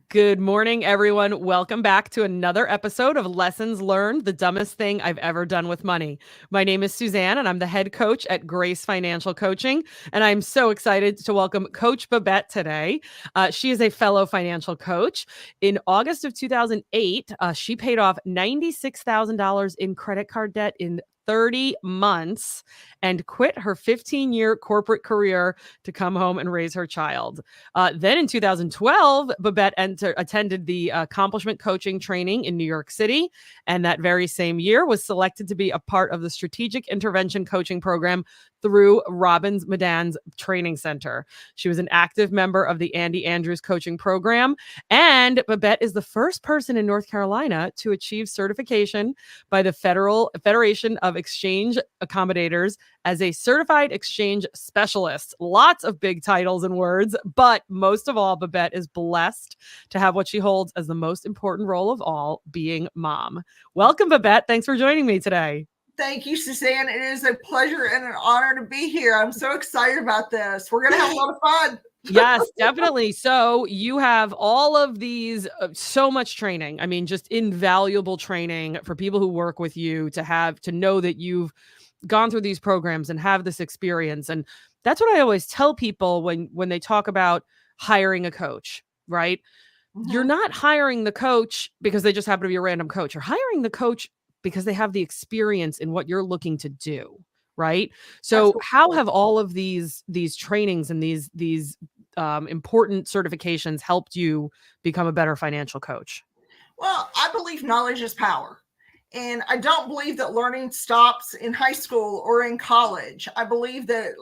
Good morning, everyone. Welcome back to another episode of Lessons Learned, the dumbest thing I've ever done with money. My name is Suzanne, and I'm the head coach at Grace Financial Coaching. And I'm so excited to welcome Coach Babette today. She is a fellow financial coach. In August of 2008, she paid off $96,000 in credit card debt in 30 months and quit her 15-year corporate career to come home and raise her child. Then in 2012, Babette attended the accomplishment coaching training in New York City. And that very same year was selected to be a part of the strategic intervention coaching program through Robbins-Madanes Training Center. She was an active member of the Andy Andrews coaching program. And Babette is the first person in North Carolina to achieve certification by the Federation of Exchange Accommodators as a certified exchange specialist. Lots of big titles and words, but most of all, Babette is blessed to have what she holds as the most important role of all, being mom. Welcome, Babette. Thanks for joining me today. Thank you, Suzanne. It is a pleasure and an honor to be here. I'm so excited about this. We're going to have a lot of fun. Yes, definitely. So you have all of these, so much training. I mean, just invaluable training for people who work with you to know that you've gone through these programs and have this experience. And that's what I always tell people when they talk about hiring a coach, right? Mm-hmm. You're not hiring the coach because they just happen to be a random coach. You're hiring the coach because they have the experience in what you're looking to do, right? So how have all of these trainings and these important certifications helped you become a better financial coach? Well, I believe knowledge is power. And I don't believe that learning stops in high school or in college. I believe that,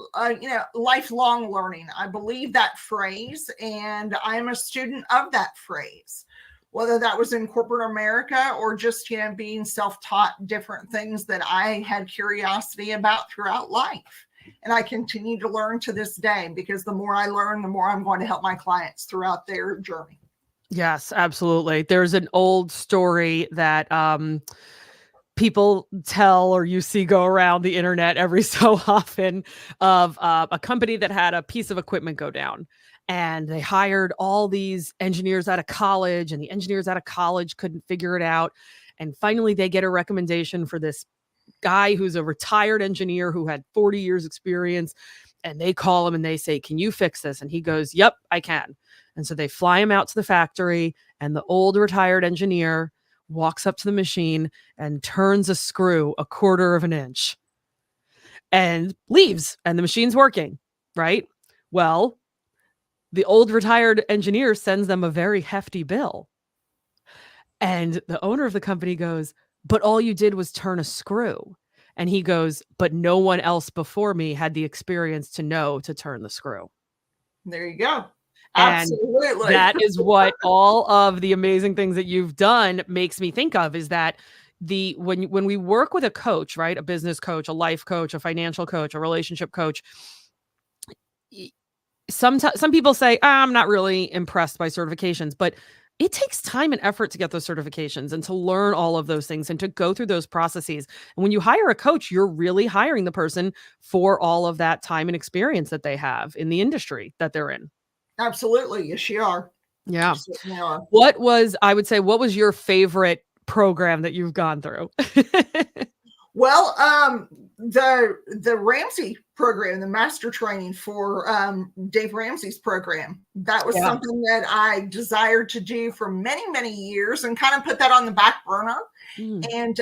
lifelong learning. I believe that phrase, and I am a student of that phrase, whether that was in corporate America or just, being self-taught different things that I had curiosity about throughout life. And I continue to learn to this day, because the more I learn, the more I'm going to help my clients throughout their journey. Yes, absolutely. There's an old story that people tell, or you see go around the internet every so often, of a company that had a piece of equipment go down. And they hired all these engineers out of college, and the engineers out of college couldn't figure it out. And finally, they get a recommendation for this guy who's a retired engineer who had 40 years experience. And they call him and they say, "Can you fix this?" And he goes, "Yep, I can." And so they fly him out to the factory, and the old retired engineer walks up to the machine and turns a screw 1/4 of an inch and leaves, and the machine's working, right? Well, the old retired engineer sends them a very hefty bill. And the owner of the company goes, "But all you did was turn a screw." And he goes, "But no one else before me had the experience to know to turn the screw." There you go. And absolutely. That is what all of the amazing things that you've done makes me think of, is that when we work with a coach, right? A business coach, a life coach, a financial coach, a relationship coach, some people say, "I'm not really impressed by certifications," but it takes time and effort to get those certifications and to learn all of those things and to go through those processes. And when you hire a coach, you're really hiring the person for all of that time and experience that they have in the industry that they're in. Absolutely. Yes, you are. Yeah. What was your favorite program that you've gone through? Well, the Ramsey program, the master training for Dave Ramsey's program, that was something that I desired to do for many, many years, and kind of put that on the back burner, and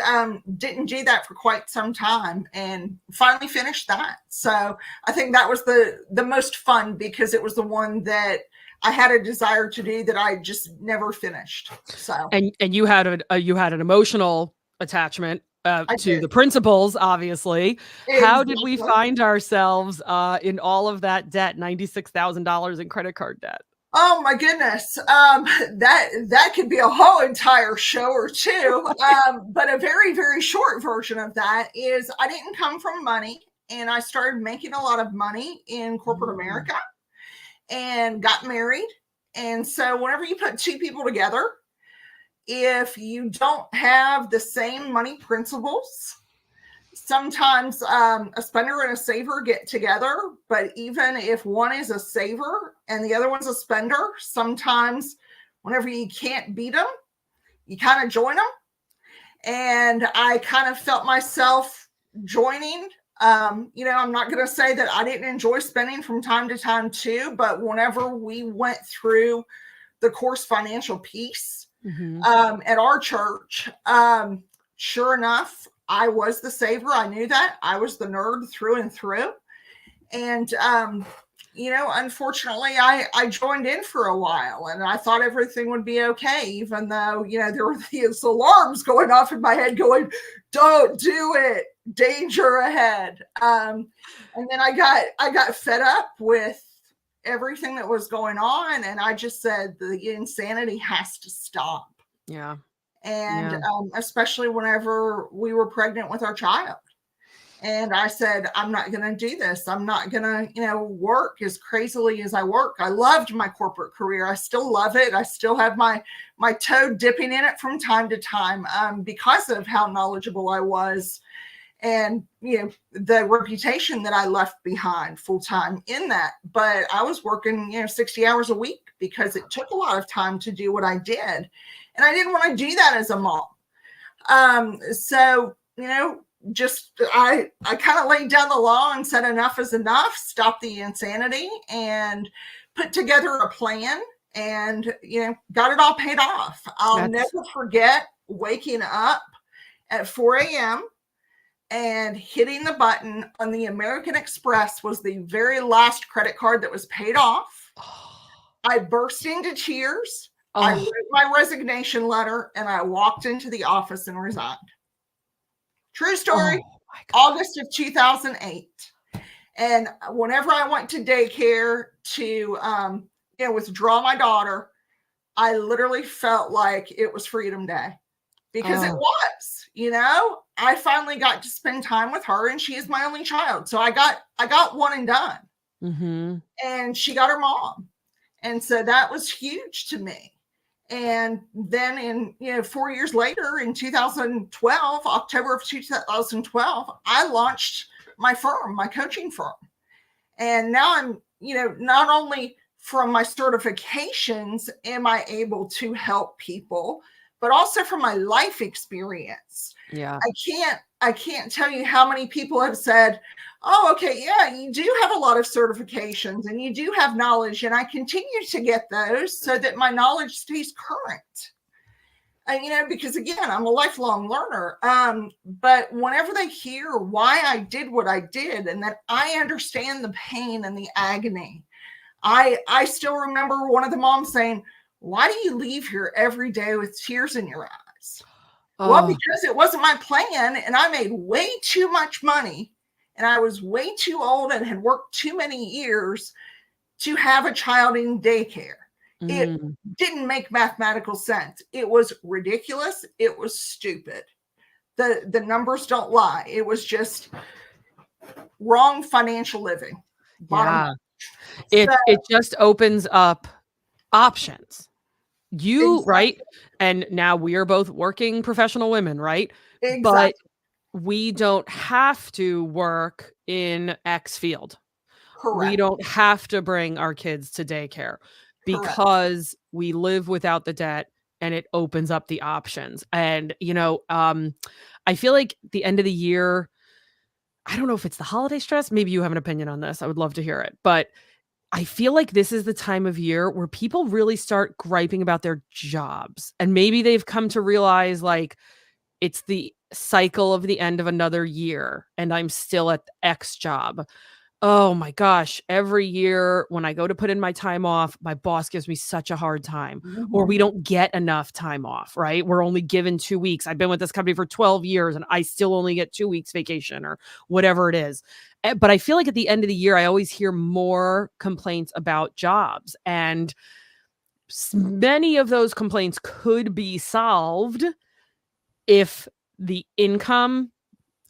didn't do that for quite some time, and finally finished that. So I think that was the most fun, because it was the one that I had a desire to do that I just never finished. So and you had an emotional attachment to the principles, obviously. Exactly. How did we find ourselves in all of that debt, $96,000 in credit card debt? Oh my goodness. That could be a whole entire show or two. But a very, very short version of that is, I didn't come from money, and I started making a lot of money in corporate America, and got married. And so whenever you put two people together, if you don't have the same money principles, sometimes a spender and a saver get together. But even if one is a saver and the other one's a spender, sometimes whenever you can't beat them, you kind of join them. And I kind of felt myself joining. I'm not going to say that I didn't enjoy spending from time to time too, but whenever we went through the course financial piece at our church, sure enough, I was the saver. I knew that. I was the nerd through and through. And, unfortunately, I joined in for a while and I thought everything would be okay, even though, there were these alarms going off in my head going, don't do it, danger ahead. And then I got fed up with everything that was going on. And I just said, the insanity has to stop. Yeah. And especially whenever we were pregnant with our child. And I said, I'm not going to do this. I'm not going to, work as crazily as I work. I loved my corporate career. I still love it. I still have my toe dipping in it from time to time because of how knowledgeable I was and, the reputation that I left behind full time in that. But I was working, 60 hours a week because it took a lot of time to do what I did. And I didn't want to do that as a mom. I kind of laid down the law and said enough is enough, stop the insanity, and put together a plan and, got it all paid off. I'll never forget waking up at 4 a.m. and hitting the button on the American Express was the very last credit card that was paid off. I burst into tears. I wrote my resignation letter and I walked into the office and resigned. True story, August of 2008. And whenever I went to daycare to, withdraw my daughter, I literally felt like it was Freedom Day because it was, I finally got to spend time with her and she is my only child. So I got one and done and she got her mom. And so that was huge to me. And then 4 years later in 2012, October of 2012, I launched my firm, my coaching firm. And now I'm, not only from my certifications am I able to help people, but also from my life experience. Yeah. I can't tell you how many people have said, oh, okay, yeah, you do have a lot of certifications and you do have knowledge. And I continue to get those so that my knowledge stays current. And, because again, I'm a lifelong learner. But whenever they hear why I did what I did and that I understand the pain and the agony, I still remember one of the moms saying, why do you leave here every day with tears in your eyes? Well, because it wasn't my plan and I made way too much money. And I was way too old and had worked too many years to have a child in daycare. It didn't make mathematical sense. It was ridiculous. It was stupid. The numbers don't lie. It was just wrong financial living. It just opens up options. Right? And now we are both working professional women, right? Exactly. But we don't have to work in X field. Correct. We don't have to bring our kids to daycare because we live without the debt and it opens up the options. And, I feel like the end of the year, I don't know if it's the holiday stress. Maybe you have an opinion on this. I would love to hear it. But I feel like this is the time of year where people really start griping about their jobs. And maybe they've come to realize like it's the cycle of the end of another year and I'm still at X job. Oh my gosh. Every year when I go to put in my time off, my boss gives me such a hard time or we don't get enough time off, right? We're only given 2 weeks. I've been with this company for 12 years and I still only get 2 weeks vacation or whatever it is. But I feel like at the end of the year, I always hear more complaints about jobs and many of those complaints could be solved if the income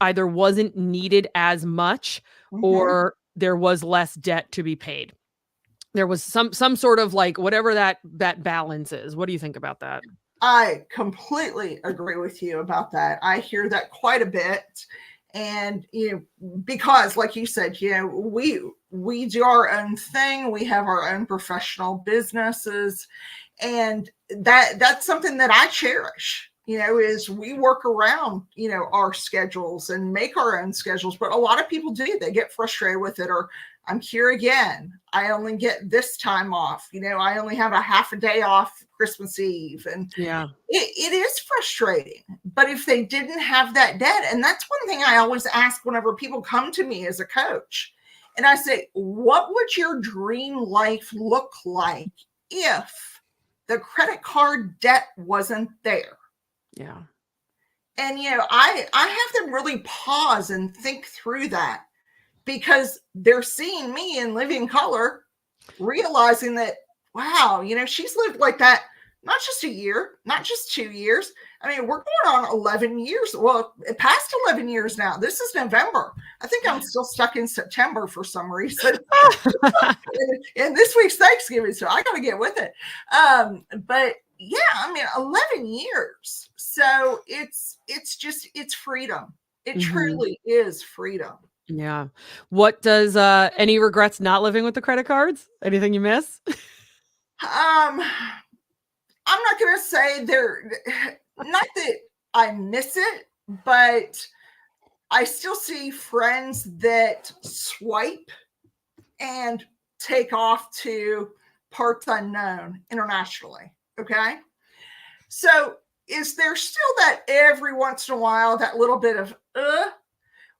either wasn't needed as much or there was less debt to be paid. There was some sort of like whatever that balance is. What do you think about that? I completely agree with you about that. I hear that quite a bit. And, because like you said, we do our own thing. We have our own professional businesses And that's something that I cherish, is we work around, our schedules and make our own schedules. But a lot of people do, they get frustrated with it, or I'm here again. I only get this time off. I only have a half a day off Christmas Eve. And yeah, it is frustrating. But if they didn't have that debt, and that's one thing I always ask whenever people come to me as a coach, and I say, what would your dream life look like if the credit card debt wasn't there? Yeah. And, I have them really pause and think through that, because they're seeing me in living color, realizing that, wow, she's lived like that, not just a year, not just 2 years. I mean, we're going on 11 years. Well, past 11 years now. This is November. I think I'm still stuck in September for some reason. and this week's Thanksgiving, so I got to get with it. But yeah, I mean, 11 years. So it's freedom. It truly is freedom. Yeah. What does any regrets not living with the credit cards? Anything you miss? I'm not going to say not that I miss it, but I still see friends that swipe and take off to parts unknown internationally. Okay. So is there still that every once in a while, that little bit of,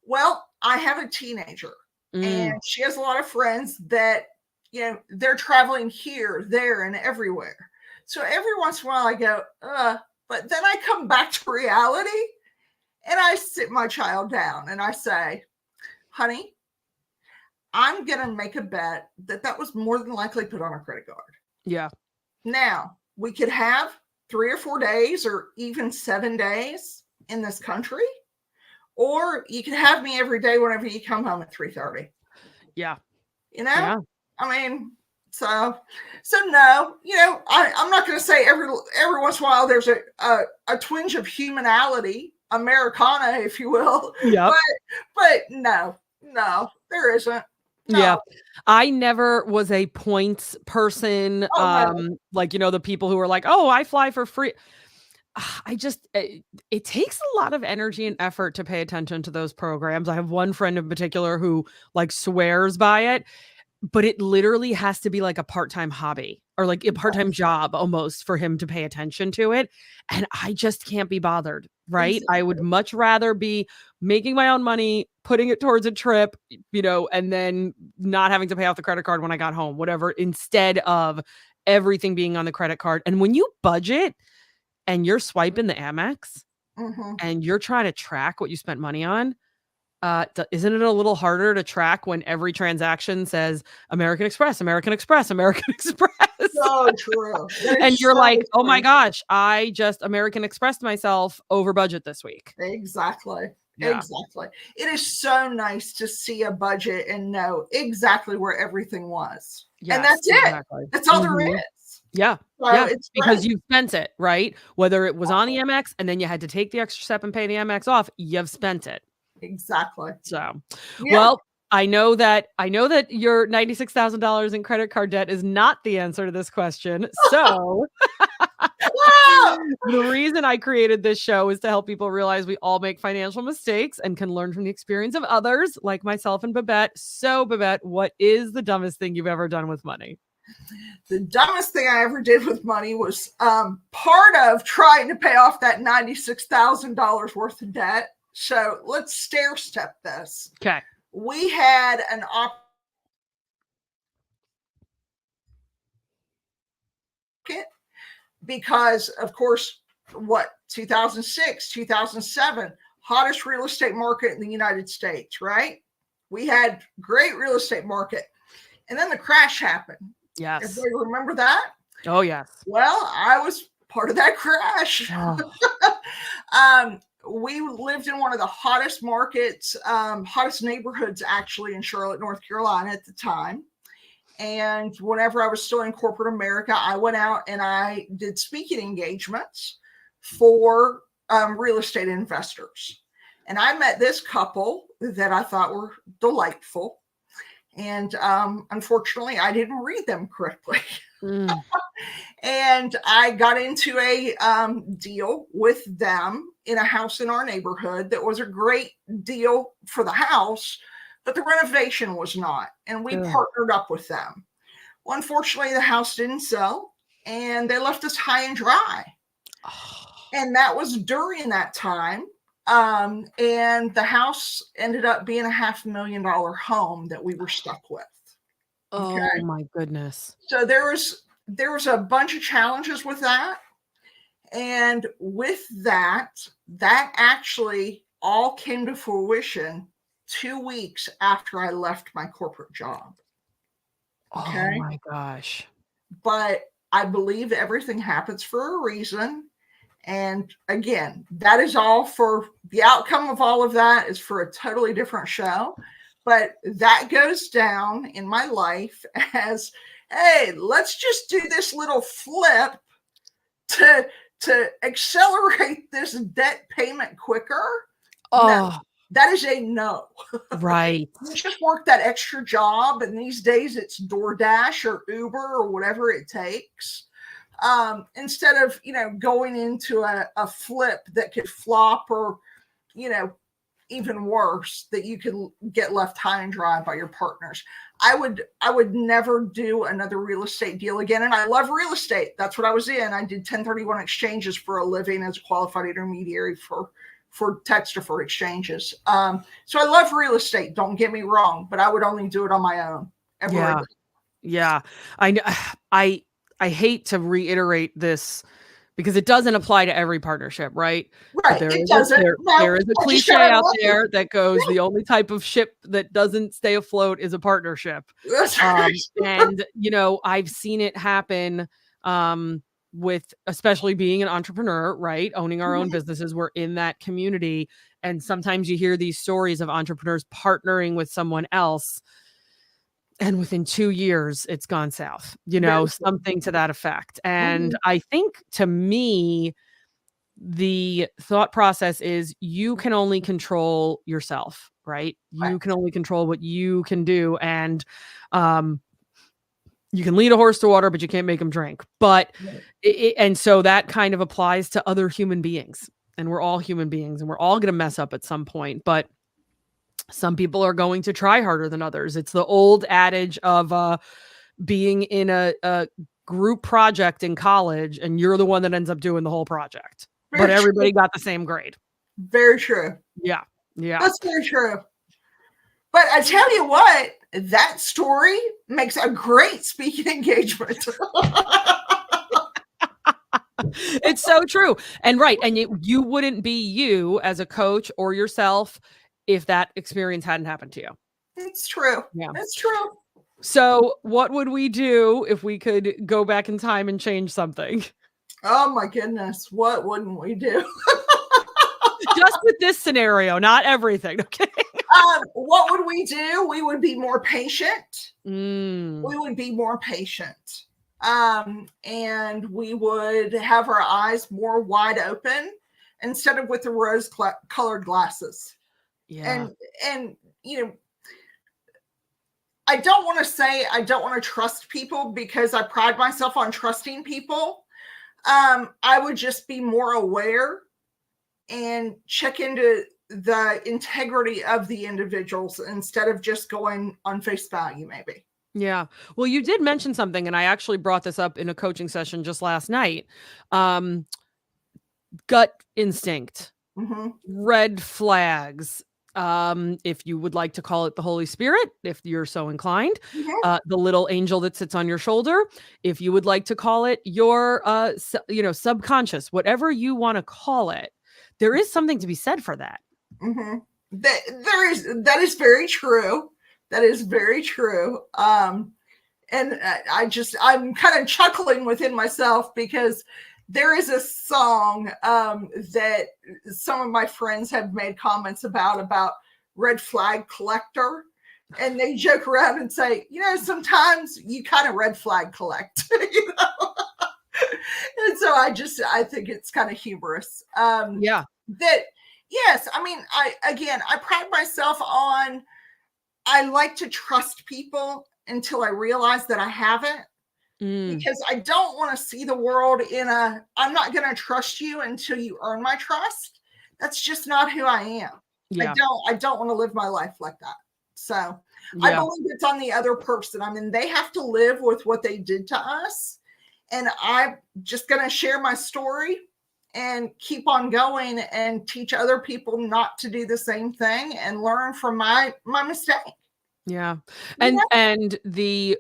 well, I have a teenager and she has a lot of friends that, they're traveling here, there, and everywhere. So every once in a while I go, but then I come back to reality and I sit my child down and I say, honey, I'm going to make a bet that was more than likely put on a credit card. Yeah. Now, we could have 3 or 4 days or even 7 days in this country, or you could have me every day whenever you come home at 3:30. Yeah. Yeah. I mean, so no, I'm not going to say every once in a while there's a twinge of humanality, Americana, if you will. Yeah. But no, there isn't. No. Yeah. I never was a points person. No. Like, the people who are like, oh, I fly for free. It takes a lot of energy and effort to pay attention to those programs. I have one friend in particular who like swears by it, but it literally has to be like a part-time hobby or like a part-time job almost for him to pay attention to it. And I just can't be bothered, right? Exactly. I would much rather be making my own money, putting it towards a trip, and then not having to pay off the credit card when I got home, whatever, instead of everything being on the credit card. And when you budget and you're swiping the Amex and you're trying to track what you spent money on, isn't it a little harder to track when every transaction says American Express, American Express, American Express? So true. And you're like, oh my gosh, I just American Expressed myself over budget this week. Exactly. Yeah. Exactly. It is so nice to see a budget and know exactly where everything was. Yes, and that's it. That's all there is. Yeah. So yeah. It's because you spent it, right? Whether it was on the MX and then you had to take the extra step and pay the MX off, you've spent it. Exactly. So, well, I know that your $96,000 in credit card debt is not the answer to this question. So the reason I created this show is to help people realize we all make financial mistakes and can learn from the experience of others like myself and Babette. So Babette, what is the dumbest thing you've ever done with money? The dumbest thing I ever did with money was part of trying to pay off that $96,000 worth of debt. So let's stair step this. Okay. We had an because, of course, 2006, 2007, hottest real estate market in the United States, right? We had great real estate market. And then the crash happened. Yes. Everybody remember that? Oh, yes. Well, I was part of that crash. Oh. We lived in one of the hottest markets, hottest neighborhoods actually in Charlotte, North Carolina at the time. And whenever I was still in corporate America, I went out and I did speaking engagements for real estate investors. And I met this couple that I thought were delightful. And unfortunately, I didn't read them correctly. Mm. And I got into a deal with them in a house in our neighborhood that was a great deal for the house, but the renovation was not. And we Ugh. partnered up with them. Well, unfortunately, the house didn't sell and they left us high and dry. Oh, And that was during that time. And the house ended up being a $500,000 home that we were stuck with. Okay. oh my goodness. So there was a bunch of challenges with that. And with that actually all came to fruition 2 weeks after I left my corporate job. Oh Okay. my gosh. But I believe everything happens for a reason. And again, that is all for the outcome of all of that is for a totally different show. But that goes down in my life as, hey, let's just do this little flip to accelerate this debt payment quicker. Oh, No, that is a no. right. You just work that extra job, and these days it's DoorDash or Uber or whatever it takes. Instead of going into a flip that could flop or even worse, that you could get left high and dry by your partners. I would never do another real estate deal again. And I love real estate. That's what I was in. I did 1031 exchanges for a living as a qualified intermediary for tax deferred exchanges. So I love real estate. Don't get me wrong, but I would only do it on my own. Ever Yeah. again. Yeah. I hate to reiterate this because it doesn't apply to every partnership, right? Right. It doesn't. There is a cliche out there that goes, the only type of ship that doesn't stay afloat is a partnership. And, I've seen it happen with, especially being an entrepreneur, right? Owning our own businesses. We're in that community. And sometimes you hear these stories of entrepreneurs partnering with someone else. And within 2 years, it's gone south, something to that effect. And I think, to me, the thought process is you can only control yourself, right? You can only control what you can do. And you can lead a horse to water, but you can't make them drink. But and so that kind of applies to other human beings. And we're all human beings, and we're all going to mess up at some point. But some people are going to try harder than others. It's the old adage of being in a group project in college, and you're the one that ends up doing the whole project. But everybody got the same grade. Very true. Yeah. Yeah. That's very true. But I tell you what, that story makes a great speaking engagement. It's so true. And right. And you wouldn't be you as a coach or yourself if that experience hadn't happened to you. It's true. Yeah. It's true. So what would we do if we could go back in time and change something? Oh my goodness. What wouldn't we do? Just with this scenario, not everything. Okay. What would we do? We would be more patient. We would be more patient. And we would have our eyes more wide open instead of with the rose colored glasses. Yeah. And I don't want to say I don't want to trust people, because I pride myself on trusting people. I would just be more aware and check into the integrity of the individuals instead of just going on face value, maybe. Yeah. Well, you did mention something, and I actually brought this up in a coaching session just last night. Gut instinct, red flags. If you would like to call it the Holy Spirit, if you're so inclined, the little angel that sits on your shoulder, if you would like to call it your, subconscious, whatever you want to call it, there is something to be said for that. That is very true. That is very true. And I'm kind of chuckling within myself, because there is a song that some of my friends have made comments about red flag collector. And they joke around and say, sometimes you kind of red flag collect, And so I think it's kind of humorous. Yes, I mean, I pride myself on, I like to trust people until I realize that I haven't. because I don't want to see the world in I'm not going to trust you until you earn my trust. That's just not who I am. Yeah. I don't want to live my life like that. So I Yeah. believe it's on the other person. I mean, they have to live with what they did to us. And I'm just going to share my story and keep on going and teach other people not to do the same thing and learn from my mistake. Yeah. And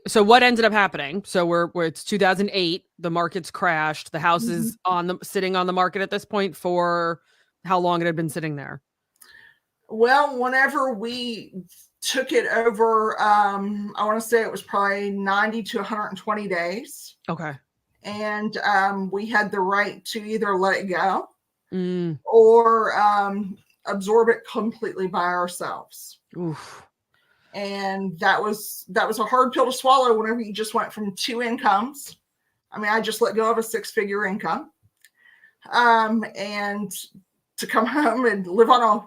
so what ended up happening? So it's 2008, the market's crashed. The house is sitting on the market at this point for how long it had been sitting there? Well, whenever we took it over, I want to say it was probably 90 to 120 days. Okay. And we had the right to either let it go or absorb it completely by ourselves. Oof. And that was a hard pill to swallow whenever you just went from two incomes. I mean, I just let go of a 6-figure income. And to come home and live on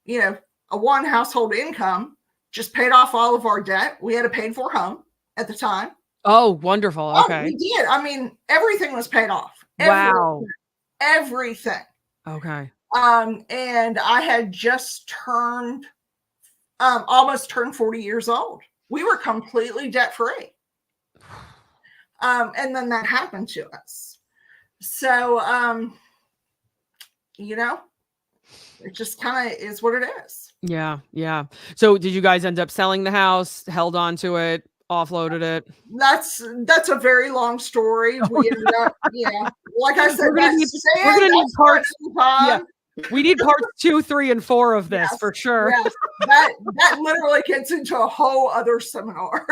a one household income, just paid off all of our debt. We had a paid for home at the time. Oh, wonderful. Okay. Oh, we did. I mean, everything was paid off. Wow. Everything. Okay. And I had just almost turned 40 years old. We were completely debt free. And then that happened to us. So, it just kind of is what it is. Yeah. Yeah. So did you guys end up selling the house, held on to it, offloaded it? That's a very long story. We ended up, like I said, we're gonna need parts. Yeah. We need parts 2, 3, and 4 of this for sure. Yes. That literally gets into a whole other seminar.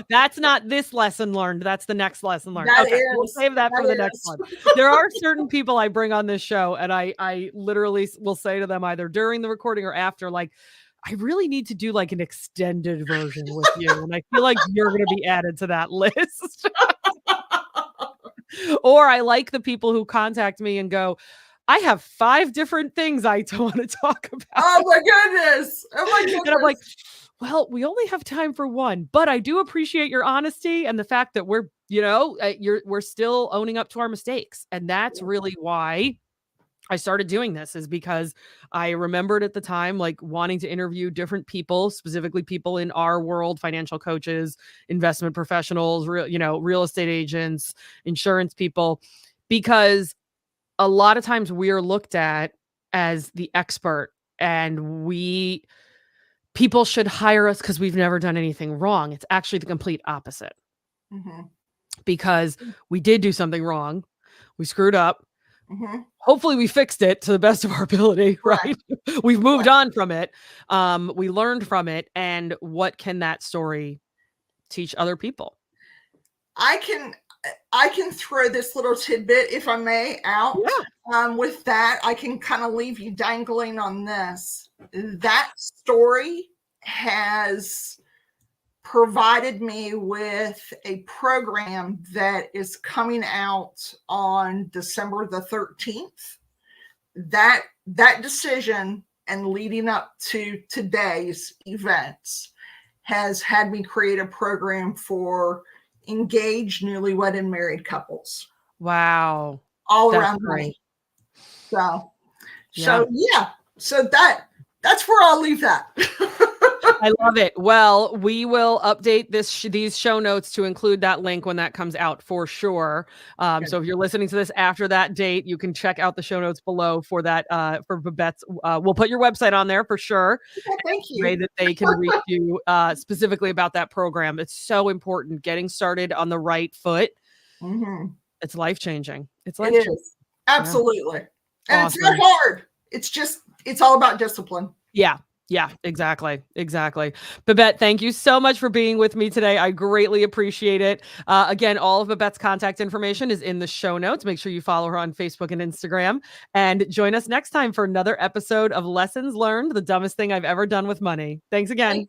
That's not this lesson learned. That's the next lesson learned. We'll save that for the next one. There are certain people I bring on this show, and I literally will say to them either during the recording or after, like, I really need to do like an extended version with you. And I feel like you're going to be added to that list. Or I like the people who contact me and go, I have 5 different things I want to talk about. Oh my goodness. And I'm like, well, we only have time for one, but I do appreciate your honesty and the fact that we're still owning up to our mistakes. And that's really why I started doing this, is because I remembered at the time, like, wanting to interview different people, specifically people in our world, financial coaches, investment professionals, real estate agents, insurance people, because a lot of times we are looked at as the expert, and people should hire us because we've never done anything wrong. It's actually the complete opposite. Because we did do something wrong. We screwed up. Hopefully we fixed it to the best of our ability, right? We've moved on from it. We learned from it. And what can that story teach other people? I can throw this little tidbit, if I may, out. With that, I can kind of leave you dangling on this. That story has provided me with a program that is coming out on December the 13th. That decision and leading up to today's events has had me create a program for engaged, newlywed, and married couples. Wow. All around me. So that's where I'll leave that. I love it. Well, we will update these show notes to include that link when that comes out for sure. So if you're listening to this after that date, you can check out the show notes below for that, for Babette's. We'll put your website on there for sure. Thank you. Way that they can reach you specifically about that program. It's so important. Getting started on the right foot. It's life-changing. It is. Absolutely. And awesome. It's not hard. It's all about discipline. Yeah, exactly. Babette, thank you so much for being with me today. I greatly appreciate it. Again, all of Babette's contact information is in the show notes. Make sure you follow her on Facebook and Instagram, and join us next time for another episode of Lessons Learned, the dumbest thing I've ever done with money. Thanks again. Thank you.